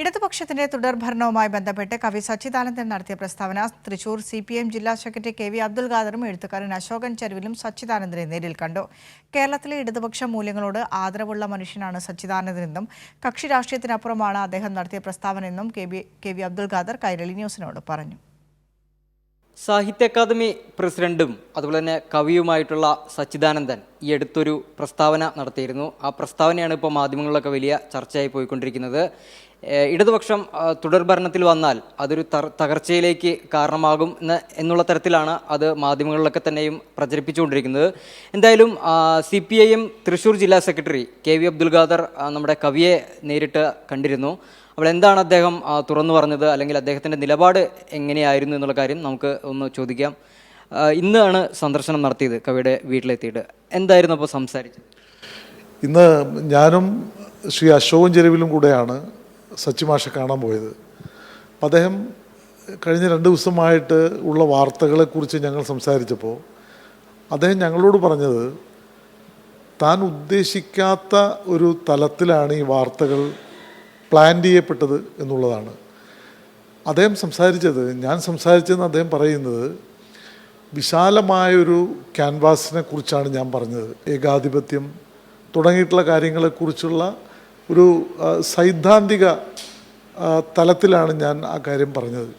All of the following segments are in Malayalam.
ഇടതുപക്ഷത്തിന്റെ തുടർഭരണവുമായി ബന്ധപ്പെട്ട് കവി സച്ചിദാനന്ദൻ നടത്തിയ പ്രസ്താവന തൃശൂർ CPM ജില്ലാ സെക്രട്ടറി KV അബ്ദുൽ ഖാദറും എഴുത്തുകാരൻ അശോകൻ ചെരുവിലും സച്ചിദാനന്ദനെ നേരിൽ കണ്ടു. കേരളത്തിലെ ഇടതുപക്ഷ മൂല്യങ്ങളോട് ആദരവുള്ള മനുഷ്യനാണ് സച്ചിദാനന്ദനെന്നും കക്ഷി രാഷ്ട്രീയത്തിനപ്പുറമാണ് അദ്ദേഹം നടത്തിയ പ്രസ്താവനയെന്നും KV അബ്ദുൽ ഖാദർ കൈരളി ന്യൂസിനോട് പറഞ്ഞു. സാഹിത്യ അക്കാദമി പ്രസിഡന്റും അതുപോലെ തന്നെ കവിയുമായിട്ടുള്ള സച്ചിദാനന്ദൻ ഈ അടുത്തൊരു പ്രസ്താവന നടത്തിയിരുന്നു. ആ പ്രസ്താവനയാണ് ഇപ്പോൾ മാധ്യമങ്ങളിലൊക്കെ വലിയ ചർച്ചയായി പോയിക്കൊണ്ടിരിക്കുന്നത്. ഇടതുപക്ഷം തുടർഭരണത്തിൽ വന്നാൽ അതൊരു തകർച്ചയിലേക്ക് കാരണമാകും എന്നുള്ള തരത്തിലാണ് അത് മാധ്യമങ്ങളിലൊക്കെ തന്നെയും പ്രചരിപ്പിച്ചുകൊണ്ടിരിക്കുന്നത്. എന്തായാലും CPIM തൃശൂർ ജില്ലാ സെക്രട്ടറി KV അബ്ദുൽ ഖാദർ നമ്മുടെ കവിയെ നേരിട്ട് കണ്ടിരുന്നു. അപ്പോൾ എന്താണ് അദ്ദേഹം തുറന്നു പറഞ്ഞത്, അല്ലെങ്കിൽ അദ്ദേഹത്തിൻ്റെ നിലപാട് എങ്ങനെയായിരുന്നു എന്നുള്ള കാര്യം നമുക്ക് ഒന്ന് ചോദിക്കാം. ഇന്നാണ് സന്ദർശനം നടത്തിയത്, കവിയുടെ വീട്ടിലെത്തിയിട്ട്. എന്തായിരുന്നു അപ്പോൾ സംസാരിച്ചത്? ഇന്ന് ഞാനും ശ്രീ അശോകൻ ചെരുവിലും കൂടെയാണ് സച്ചി മാഷെ കാണാൻ പോയത്. അപ്പം അദ്ദേഹം കഴിഞ്ഞ 2 ദിവസമായിട്ട് ഉള്ള വാർത്തകളെക്കുറിച്ച് ഞങ്ങൾ സംസാരിച്ചപ്പോൾ അദ്ദേഹം ഞങ്ങളോട് പറഞ്ഞത് താൻ ഉദ്ദേശിക്കാത്ത ഒരു തലത്തിലാണ് ഈ വാർത്തകൾ പ്ലാൻ ചെയ്യപ്പെട്ടത് എന്നുള്ളതാണ്. അദ്ദേഹം സംസാരിച്ചത്, ഞാൻ സംസാരിച്ചതെന്ന് അദ്ദേഹം പറയുന്നത് വിശാലമായൊരു ക്യാൻവാസിനെ കുറിച്ചാണ് ഞാൻ പറഞ്ഞത്. ഏകാധിപത്യം തുടങ്ങിയിട്ടുള്ള കാര്യങ്ങളെക്കുറിച്ചുള്ള ഒരു സൈദ്ധാന്തിക തലത്തിലാണ് ഞാൻ ആ കാര്യം പറഞ്ഞത്.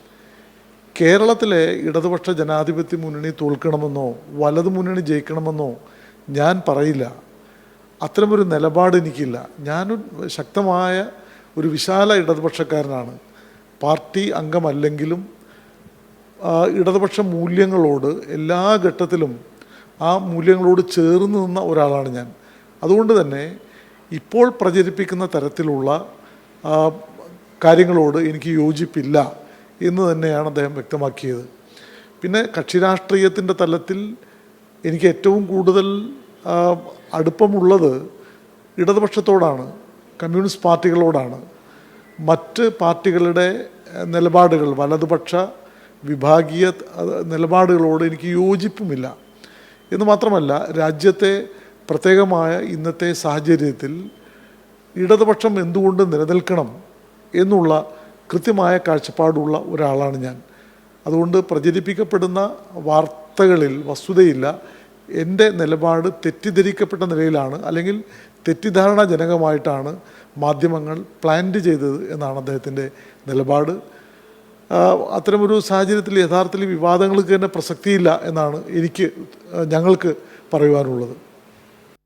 കേരളത്തിലെ ഇടതുപക്ഷ ജനാധിപത്യ മുന്നണി തോൽക്കണമെന്നോ വലതു മുന്നണി ജയിക്കണമെന്നോ ഞാൻ പറയില്ല. അത്തരമൊരു നിലപാട് എനിക്കില്ല. ഞാനൊരു ശക്തമായ ഒരു വിശാല ഇടതുപക്ഷക്കാരനാണ്. പാർട്ടി അംഗമല്ലെങ്കിലും ഇടതുപക്ഷ മൂല്യങ്ങളോട് എല്ലാ ഘട്ടത്തിലും ആ മൂല്യങ്ങളോട് ചേർന്ന് നിന്ന ഒരാളാണ് ഞാൻ. അതുകൊണ്ട് തന്നെ ഇപ്പോൾ പ്രചരിപ്പിക്കുന്ന തരത്തിലുള്ള കാര്യങ്ങളോട് എനിക്ക് യോജിപ്പില്ല എന്ന് തന്നെയാണ് അദ്ദേഹം വ്യക്തമാക്കിയത്. പിന്നെ കക്ഷി രാഷ്ട്രീയത്തിൻ്റെ തലത്തിൽ എനിക്ക് ഏറ്റവും കൂടുതൽ അടുപ്പമുള്ളത് ഇടതുപക്ഷത്തോടാണ്, കമ്മ്യൂണിസ്റ്റ് പാർട്ടികളോടാണ്. മറ്റ് പാർട്ടികളുടെ നിലപാടുകൾ, വലതുപക്ഷ വിഭാഗീയ നിലപാടുകളോട് എനിക്ക് യോജിപ്പുമില്ല എന്ന് മാത്രമല്ല, രാജ്യത്തെ പ്രത്യേകമായ ഇന്നത്തെ സാഹചര്യത്തിൽ ഇടതുപക്ഷം എന്തുകൊണ്ട് നിലനിൽക്കണം എന്നുള്ള കൃത്യമായ കാഴ്ചപ്പാടുള്ള ഒരാളാണ് ഞാൻ. അതുകൊണ്ട് പ്രചരിപ്പിക്കപ്പെടുന്ന വാർത്തകളിൽ വസ്തുതയില്ല. എൻ്റെ നിലപാട് തെറ്റിദ്ധരിക്കപ്പെട്ട നിലയിലാണ്, അല്ലെങ്കിൽ തെറ്റിദ്ധാരണാജനകമായിട്ടാണ് മാധ്യമങ്ങൾ പ്ലാൻ ചെയ്തത് എന്നാണ് അദ്ദേഹത്തിൻ്റെ നിലപാട്. അത്തരമൊരു സാഹചര്യത്തിൽ യഥാർത്ഥത്തിൽ വിവാദങ്ങൾക്ക് തന്നെ പ്രസക്തിയില്ല എന്നാണ് ഞങ്ങൾക്ക് പറയുവാനുള്ളത്.